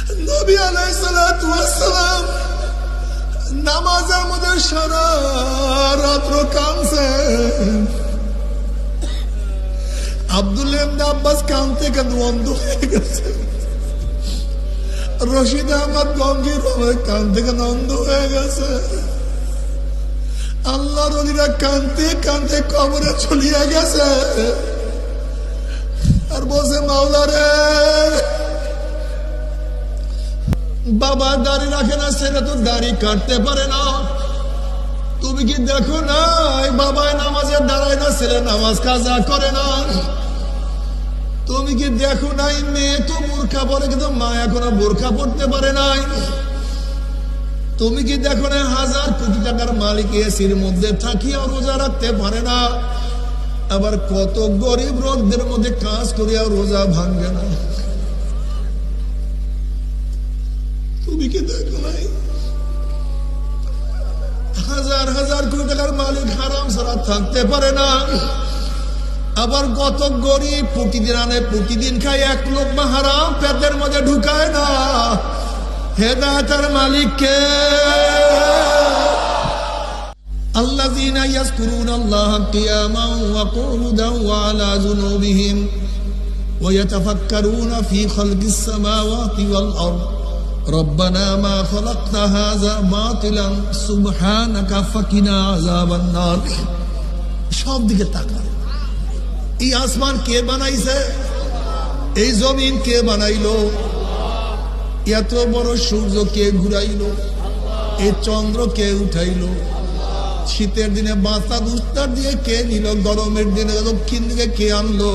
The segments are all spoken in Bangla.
নবী আলাইহিস সালাতু ওয়াস সালাম নামাজের মধ্যে সারা রাত্র কাঁদছেন। আব্দুল্লাহ ইবনে আব্বাস কাঁদতে কাঁদতে অন্ধ হয়ে গেছে। রশিদ আহমদ গঙ্গির কাঁদতে কাঁদতে অন্ধ হয়ে গেছে। আল্লাহর ওলিরা কাঁদতে কাঁদতে কবরে চলিয়ে গেছে। আর বসে মাওলা রে, বাবা দাড়ি রাখে না, সেটা তো দাড়ি কাটতে পারে না। তুমি কি দেখো না বাবায় নামাজে দাঁড়ায় না, ছেলে নামাজ কাজা করে না? তুমি কি দেখো নাই মেয়ে তো বোরখা পরে কিন্তু মা এখনো বোরখা পড়তে পারে নাই? তুমি কি দেখো না হাজার কোটি টাকার মালিক এসির মধ্যে থাকিয়া রোজা রাখতে পারে না? আবার কত গরিব রোগদের মধ্যে কাজ করিয়া রোজা ভাঙ্গে না। তুমি কি দেখো নাই হাজার হাজার কোটি টাকার মালিক হারাম ছাড়া থাকতে পারে না? আবার কত গরিব প্রতিদিন আনে, প্রতিদিন খায়, এক লোকমা হারাম পেটের মধ্যে ঢুকায় না। হেদায়েতের মালিক কে? আল্লাযীনা ইয়াযকুরুনাল্লাহা কিয়ামান ওয়া কুউদান ওয়া আলা জুনুবিহিম ওয়া ইয়াতাফাক্কারুনা ফী খালকিস সামাওয়াতি ওয়াল আরদ রব্বানা মা খালাকতা হাযা বাতিলান সুবহানাকা ফাকিনা আযাবান নার। সব দিকে তাকান। এই আসমান কে বানাইছে? এই জমিন কে বানাইলো? এত বড় সূর্য কে ঘুরাইলো? এই চন্দ্র কে উঠাইলো? শীতের দিনে বাতাস উত্তর দিয়ে কে নিল? গরমের দিনে দক্ষিণ দিকে কে আনলো?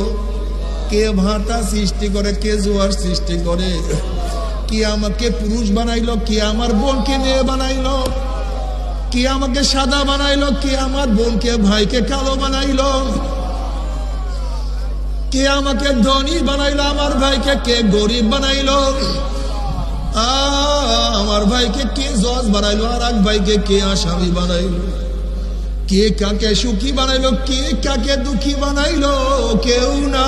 কে ভাটা সৃষ্টি করে, কে জোয়ার সৃষ্টি করে? কে আমাকে পুরুষ বানাইলো? কে আমার বোনকে মেয়ে বানাইলো? কে আমাকে সাদা বানাইলো? কে আমার বোনকে ভাইকে কালো বানাইলো? কে আমাকে ধনী বানাইলো? আমার ভাইকে কে গরিব বানাইলো? আমার ভাইকে কে জজ বানাইলো? আর এক ভাইকে কে আসামি বানাইলো? কে কাকে সুখী বানাইলো? কে কাকে দুঃখী বানাইলো? কেউ না।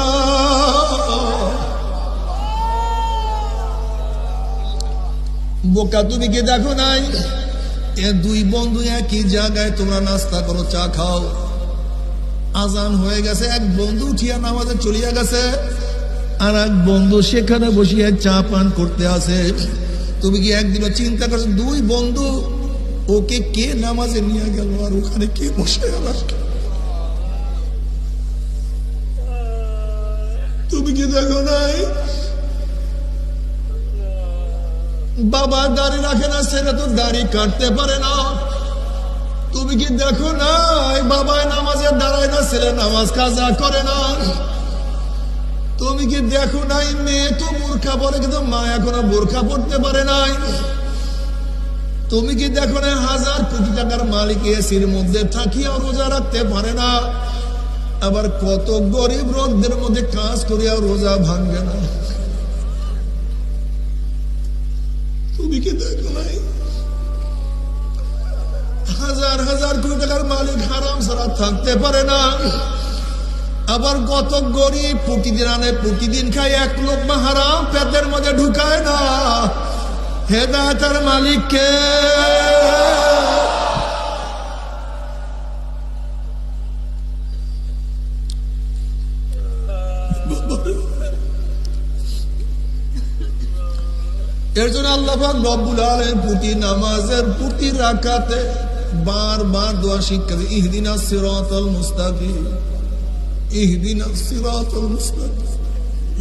বোকা তুমি কি দেখো নাই এ দুই বন্ধু একই জায়গায় তোমরা নাস্তা করো, চা খাও, আজান হয়ে গেছে, এক বন্ধু উঠিয়া নামাজে চলিয়া গেছে, আর এক বন্ধু সেখানে বসিয়া চা পান করতে আছে। তুমি কি একদিনও চিন্তা করছো দুই বন্ধু ওকে কে নামাজে নিয়ে গেল আর ওখানে কে বসে গেল? তুমি কি দেখো নাই বাবা দাড়ি রাখে না, সেটা তো দাড়ি কাটতে পারে না। তুমি কি দেখো না বাবায় নামাজে দাঁড়ায় না, ছেলে নামাজ কাজা করে না? তুমি কি দেখো নাই মেয়ে তো বোরখা পরে কিন্তু মা এখনো বোরখা পড়তে পারে নাই? তুমি কি দেখো না হাজার কোটি টাকার মালিক এসির মধ্যে থাকিয়া রোজা রাখতে পারে না? আবার কত গরিব রোগদের মধ্যে কাজ করিয়া রোজা ভাঙ্গে না। তুমি কি দেখো নাই হাজার হাজার কোটি টাকার মালিক হারাম ছাড়া থাকতে পারে না? আবার কত গরিব প্রতিদিন আনে, প্রতিদিন খায়, এক লোকমা হারাম পেটের মধ্যে ঢুকায় না। হেদায়েতের মালিক কে? এর জন্য আল্লাহ পাক রব্বুল আলামিন প্রতি নামাজের প্রতি রাকাতে বারবার দোয়া শিক্ষা দেয়, ইহদিনাস সিরাতাল মুস্তাকিম, ইহদিনাস সিরাতাল মুস্তাকিম,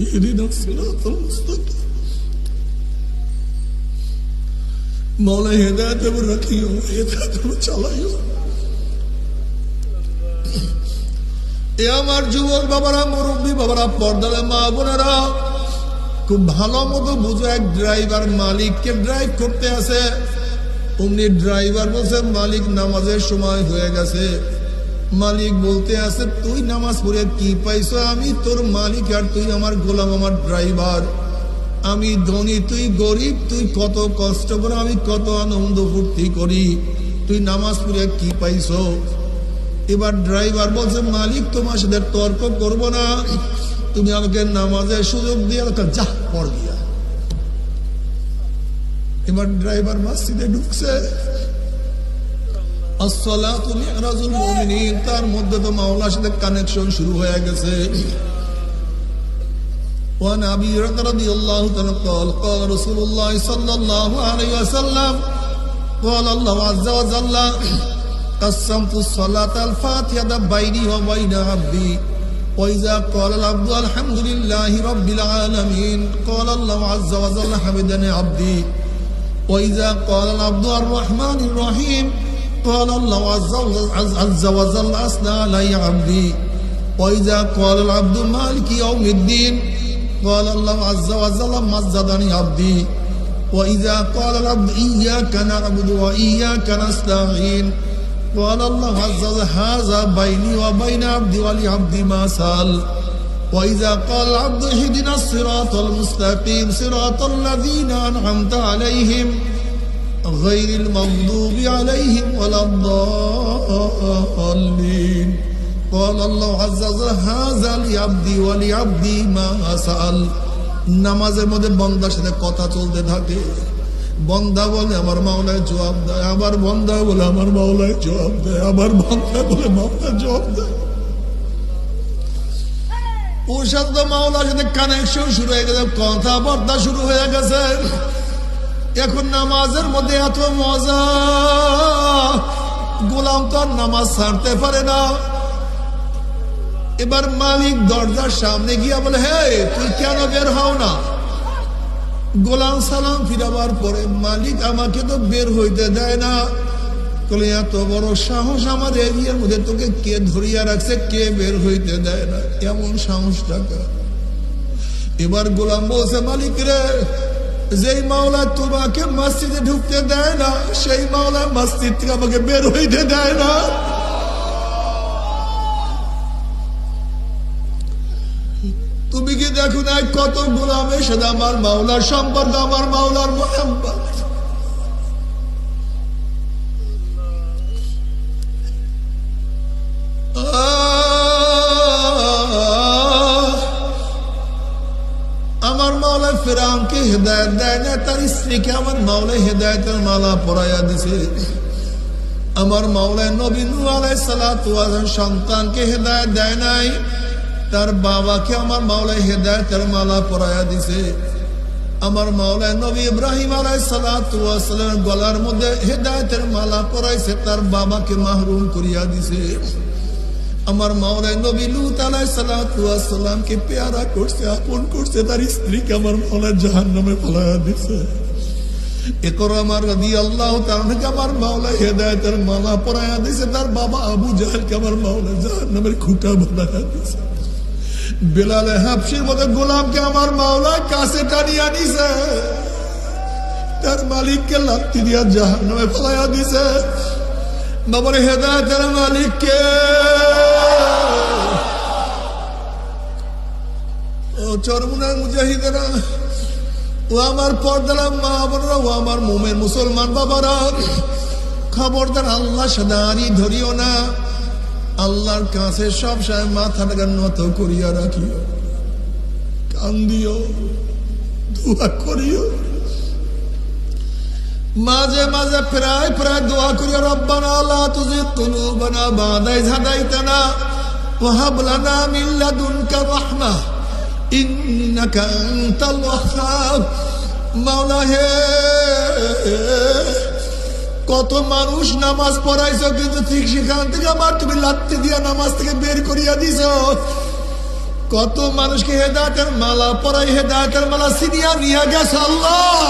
ইহদিনাস সিরাতাল মুস্তাকিম। মৌলা হেদায়েত রাখিও, হেদায়েত চালাইও। এ আমার যুবক বাবারা, মুরব্বী বাবারা, পর্দার মা বোনেরা, খুব ভালো মতো বুঝো, এক ড্রাইভার মালিককে ড্রাইভ করতে আছে। অমনি ড্রাইভার বলছে মালিক নামাজের সময় হয়ে গেছে। মালিক বলতে আছে তুই নামাজ পড়ে কি পাইছো? আমি তোর মালিক আর তুই আমার গোলাম, আমার ড্রাইভার। আমি ধনী, তুই গরিব, তুই কত কষ্ট করে, আমি কত আনন্দ ফুর্তি করি, তুই নামাজ পড়ে কি পাইছো? এবার ড্রাইভার বলছে মালিক তোমার সাথে তর্ক করব না, তুমি আমাকে নামাজের সুযোগ দিয়ে যা পড় গিয়া। এবার ড্রাইভার মসজিদে ঢুকছে, আসসালাতু মিরাজুল মুমিনিন, তার মধ্যে তো মাওলার সাথে কানেকশন শুরু হয়ে গেছে। وعن أبي هريرة رضي الله عنه قال قال رسول الله صلى الله عليه وسلم قال الله عز وجل قسمت الصلاة الفاتحة بيني وبين عبدي وإذا قال العبد الحمد لله رب العالمين قال الله عز وجل حمدني عبدي وإذا قال العبد الرحمن الرحيم قال الله عز وجل أثنى علي عبدي وإذا قال العبد مالك يوم الدين قال الله عز وجل مجدني عبدي وإذا قال العبد إياك نعبد وإياك نستعين قال الله عز وجل هذا بيني وبين عبدي ولعبدي ما سأل وإذا قال العبد اهدنا الصراط المستقيم صراط الذين أنعمت عليهم غير المغضوب عليهم ولا الضالين قال الله عز وجل هذا لعبدي ولعبدي ما سأل। নামাজের মধ্যে বান্দার সাথে কথা চলতে থাকে, বান্দা বলে আমার মাওলায় জবাব দেয়, আবার বান্দা বলে আমার মাওলায় জবাব দেয়, আবার বান্দা বলে মাওলা জবাব দেয়। ওর সাথে মাওলার সাথে কানেকশন শুরু হয়ে গেছে, কথাবার্তা শুরু হয়ে গেছে। এখন নামাজের মধ্যে এত মজা, গোলাম তো আর নামাজ ছাড়তে পারে না। এবার মালিক দরজার সামনে গিয়া বলে, হে তুই কেন বের হও না? গোলাম সালাম ফিরাবার পরে, মালিক আমাকে তো বের হইতে দেয় না। বলে এত বড় সাহস আমার এরিয়ার মধ্যে, তোকে কে ধরিয়া রাখছে, কে বের হইতে দেয় না, এমন সাহসটাকা। এবার গোলাম বলছে, মালিক রে, যেই মাওলা তোমাকে মসজিদে ঢুকতে দেয় না, সেই মাওলা মসজিদ থেকে আমাকে বের হইতে দেয় না। তুমি কি দেখো না কত গোলামের সাথে আমার মাওলার সম্পর্ক, আমার মাওলার মোহাম্মত। আমার মাওলা ফিরআউনকে হেদায়েত দেয় না, তার স্ত্রীকে আমার মাওলা হেদায়েতের মালা পরাইয়া দিছে। আমার মাওলা নবী নূহ আলাইহিস সালাতু ওয়াস সালাম সন্তানকে হেদায়েত দেয় নাই, তার বাবাকে আমার মাওলা হেদায়েতের মালা পরাইয়া দিছে। আমার মাওলা নবী ইব্রাহিম আলাইহিস সালাতু ওয়াস সালামের গলার মধ্যে হেদায়েতের মালা পরাইছে, তার বাবাকে মাহরুম করিয়া দিছে। আমার মাওলা নবী লূত আলাইহিস সালাতু ওয়াস সালামকে পেয়ারা করছে, আপন করছে, তার স্ত্রীকে আমার মাওলা জাহান্নামে ফেলাইয়া দিছে। ইকরামা রাদিয়াল্লাহু তাআলা কে আমার মাওলা হেদায়েতের মালা পরাইয়া দিছে, তার বাবা আবু জাহেলকে আমার মাওলা জাহান্নামের খুঁটা বানাইয়া দিছে। বেলাল হাবশির মতো গোলামকে আমার মাওলা কাছে টানিয়া নিছে, তার মালিককে লাথি দিয়া জাহান্নামে ফেলাইয়া দিছে। বাবার হেদায়েতের মালিককে, ও চরমুনার মুজাহিদেরা, ও আমার পর্দার মা বোনেরা, ও আমার মুমিন মুসলমান বাবারা, খবরদার আল্লাহ সাদারি ধরিও না। আল্লাহর কাছে সব সময় মাথাটাকে নত করিয়া রাখিও, কান্দিও, দোয়া করিও, মাঝে মাঝে প্রায় প্রায় দোয়া করিয়া, রব্বানা লা তুযিগ কুলুবানা বা'দা ইয হাদাইতানা ওয়া হাব লানা মিন লাদুনকা রাহমাহ ইন্নাকা আনতাল ওয়াহ্হাব। মাওলা হে, কত মানুষ নামাজ পড়াইছো, কিন্তু ঠিক সেখান থেকে আবার তুমি লাথি দিয়া নামাজ থেকে বের করিয়া দিছো। কত মানুষকে হেদায়েতের মালা পরাই হেদায়েতের মালা ছিনিয়া নিয়া গেছো আল্লাহ।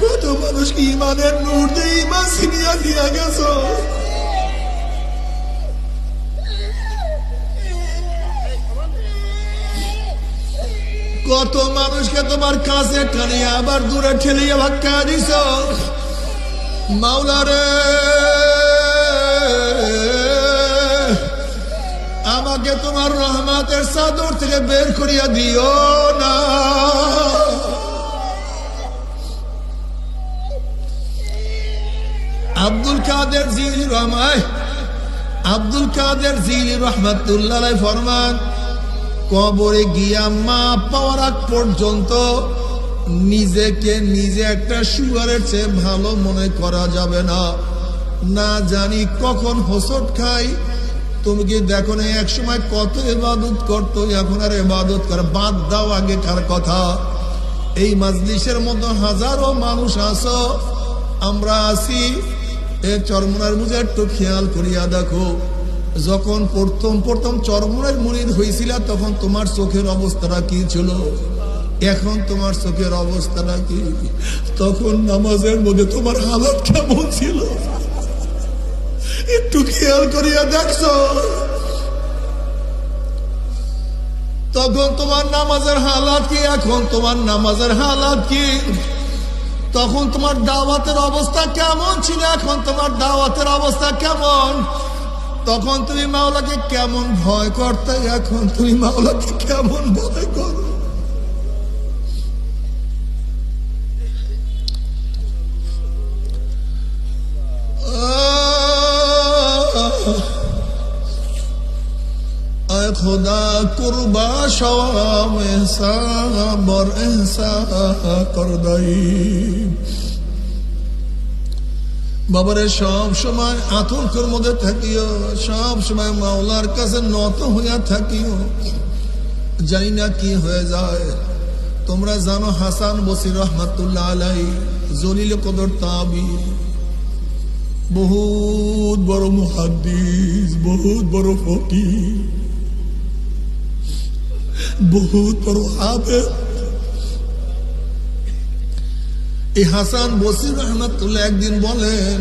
কত মানুষকে ইমানের নূর দিয়ে ইমান ছিনিয়া নিয়া গেছো। কত মানুষকে তোমার কাছে টানিয়া আবার দূরে ঠেলিয়ে ধাক্কা দিছ। মাওলা রে, আমাকে তোমার রহমতের চাদর থেকে বের করিয়া দিও না। আব্দুল কাদের জিলি রহমায়, আব্দুল কাদের জিলি রহমাতুল্লাহ ফরমান, কবরে গিয়া মাপ পাওয়ার আগ পর্যন্ত নিজেকে নিজে একটা শুয়ারের চেয়ে ভালো মনে করা যাবে না। না জানি কখন হোঁচট খাই। তুমি কি দেখো না এক সময় কত ইবাদত করতো, এখন আর ইবাদত করে বাদ দাও আগেকার কথা। এই মাজলিসের মতো হাজারো মানুষ আছো, আমরা আছি। এ চরমনার মুজে একটু খেয়াল করিয়া দেখো, যখন প্রথম চরমনার মুরিদ হয়েছিল তখন তোমার চোখের অবস্থাটা কি ছিল, এখন তোমার চোখের অবস্থাটা কি? তখন নামাজের মধ্যে তোমার হালত কেমন ছিল একটু খেয়াল করিয়া দেখছো? তখন তোমার নামাজের হালাত কি, এখন তোমার নামাজের হালাত কি? তখন তোমার দাওয়াতের অবস্থা কেমন ছিল, এখন তোমার দাওয়াতের অবস্থা কেমন? তখন তুমি মাওলাকে কেমন ভয় করতে, এখন তুমি মাওলাকে কেমন ভয় করো? खुदा कुर्बा शवाम एहसाब और एहसा कर दई। বাবারে সব সময় আতঙ্কের মধ্যে থাকিও, সব সময় মাওলার কাছে নত হইয়া থাকিও। জানি না কি হয়ে যায়। তোমরা জানো হাসান বসরি রহমাতুল্লাহ আলাইহি জলিল কদর তাবি, বহুত বড় মুহাদ্দিস, বহুত বড় ফকিহ, বহুত বড় আবেদ। এই হাসান বসরি রহমাতুল্লাহ একদিন বলেন,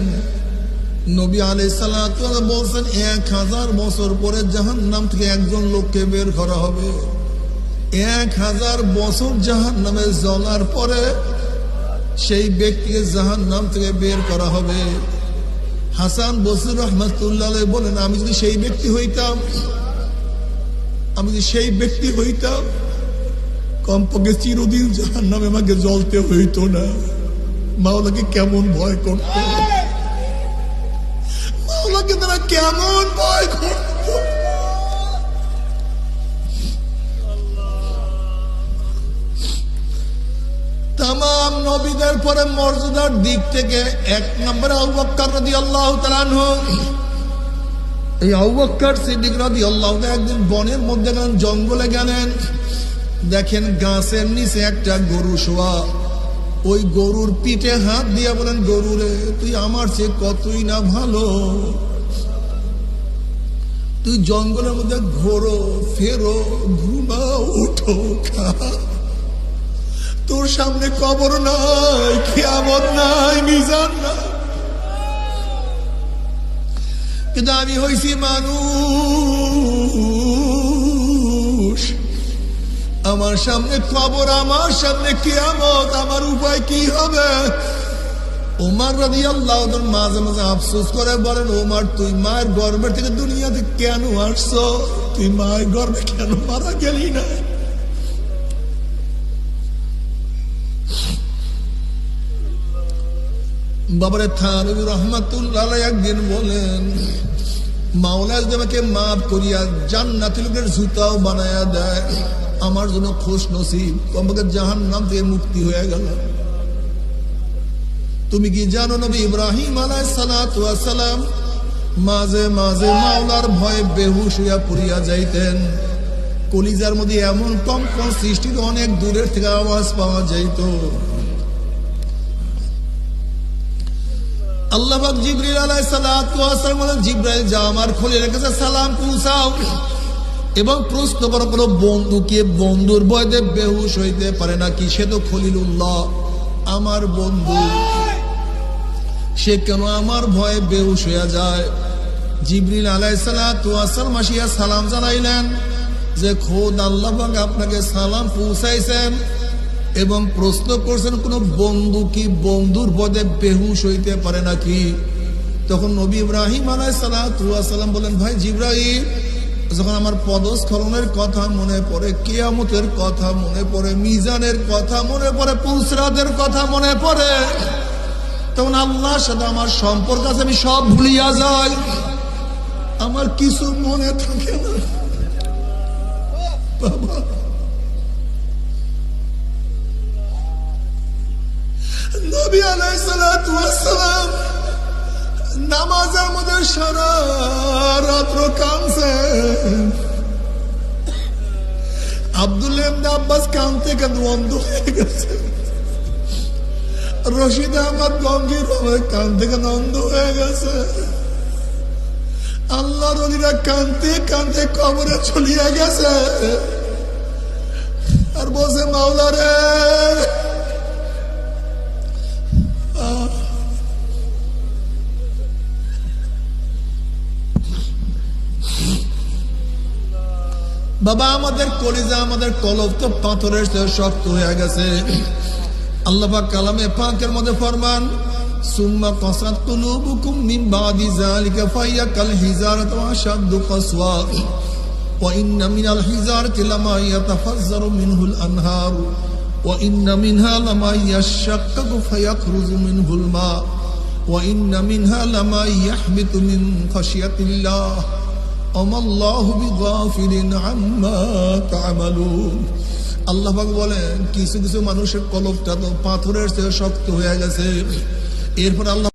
নবী আলাইহিস সালাতু ওয়াস সালাম বলছেন 1000 বছর পরে জাহান্নাম থেকে একজন লোককে বের করা হবে। 1000 বছর জাহান্নামে জ্বলার পরে সেই ব্যক্তিকে জাহান্নাম থেকে বের করা হবে। হাসান বসরি রহমাতুল্লাহ আলাইহি বলেন, আমি যদি সেই ব্যক্তি হইতাম, আমি যদি সেই ব্যক্তি হইতাম, কমপক্ষে চিরদিন জাহান্নামে আমাকে জ্বলতে হইতো না। মাওলাকে কেমন ভয় করত, মাওলাকে তারা কেমন ভয় করত। তামাম নবীদের পরে মর্যাদার দিক থেকে 1 নম্বরে আবু বকর রাদিয়াল্লাহু তাআলা আনহু। এই আবু বকর সিদ্দিক রাদিয়াল্লাহু তাআলা একদিন বনের মধ্যে গেলেন, জঙ্গলে গেলেন, দেখেন গাছের নিচে একটা গরু শোয়া। ওই গরুর পিঠে হাত দিয়া বলেন, গরুরে তুই আমার চেয়ে কতই না ভালো, তুই জঙ্গলের মধ্যে ঘোরো ফেরো ঘুমাও উঠো খা, তোর সামনে কবর নাই, কিয়ামত নাই, মিজান নাই। কিন্তু আমি হইছি মানুষ, আমার সামনে কবর, আমার সামনে কিয়ামত, আমার উপায় কি হবে? ওমর রাদিয়াল্লাহু তাআলা মাঝে মাঝে আফসোস করে বলেন, ওমর তুই মায়ের গর্ভের থেকে দুনিয়াতে কেন আসছো? তুই মায়ের গর্ভে কেন মারা গেলি না? বাবারে থানবী রহমাতুল্লাহ আলাইহি একদিন বলেন, মাওলা যদি আমাকে মাফ করিয়া জান্নাতুল লোকের জুতাও বানায়া দেয়, আমার জন্য খুশ নসিব, কমপক্ষে জাহান্নাম থেকে মুক্তি হয়ে গেল। তুমি কি জানো নবী ইব্রাহিম আলাইহিস সালাতু ওয়াস সালাম মাঝে মাঝে মাওলার ভয়ে বেহুশ হইয়া পড়িয়া যাইতেন। কলিজার মধ্যে এমন কম্পন সৃষ্টি, অনেক দূরের থেকে আওয়াজ পাওয়া যাইত। আল্লাহ পাক জিবরিল আলাইহিস সালাতু ওয়াস সালাম বলেন, জিবরাইল যাও আমার খলিলের কাছে সালাম পৌঁছাও এবং প্রশ্ন করো, কোনো বন্ধু কি বন্ধুর ভয়ে বেহুশ হইতে পারে নাকি? সে তো খলিলুল্লাহ, আমার বন্ধু, সে কেন আমার ভয়ে বেহুশ হইয়া যায়? জিবরিল আলাইহিস সালাতু ওয়াস সালাম আসিয়া সালাম জানাইলেন যে খোদ আল্লাহ পাক আপনাকে সালাম পৌঁছাইছেন এবং প্রশ্ন করছেন, কোন বন্ধু কি বন্ধুর ভয়ে বেহুশ হইতে পারে নাকি? তখন নবী ইব্রাহিম আলাইহিস সালাতু ওয়াস সালাম বলেন, ভাই জিবরাইল, যখন আমার পদস্খলনের কথা মনে পড়ে, কিয়ামতের কথা মনে পড়ে, মিজানের কথা মনে পড়ে, পুলসরাতের কথা মনে পড়ে, তখন আল্লাহর সাথে আমার সম্পর্ক আছে, আমি সব ভুলিয়া যাই, আমার কিছু মনে থাকে না। বাবা নবী আলাইহিস সালাতু ওয়াস সালাম নামাজের মধ্যে সারা রাত্র কাঁদছেন। আব্দুল্লাহ ইবনে আব্বাস কাঁদতে কাঁদতে অন্ধ হয়ে গেছে। রশিদ আহমদ গঙ্গির কাঁদতে কাঁদতে অন্ধ হয়ে গেছে। আল্লাহর ওলিরা কাঁদতে কাঁদতে কবরে চলিয়ে গেছে। আর বসে মাওলা রে বাবা আমাদের কলিজা আমাদের কলব তো পাথরের চেয়ে শক্ত হয়ে গেছে। আল্লাহ পাক কালামে পাকের মধ্যে ফরমান সুম্মা কাসাত কুলুবুকুম মিন বাদি যালিকা ফাহিয়া কাল হিজারাতি ওয়া আশাদ্দু কাসওয়া ওয়া ইন্না মিনাল হিজারাতি লামা ইয়াতাফাজ্জারু মিনহুল আনহার ওয়া ইন্না মিনহা লামা ইয়াশাক্কাকু ফায়াখরুজু মিনহুল মা ওয়া ইন্না মিনহা লামা ইয়াহবিতু মিন খাশিয়াতিল্লাহ আমাল্লাহু বিগাফিলিন আম্মা তা'মালুন। আল্লাহ পাক বলেন কিছু কিছু মানুষের কলবটা তো পাথরের চেয়ে শক্ত হয়ে গেছে। এরপর আল্লাহ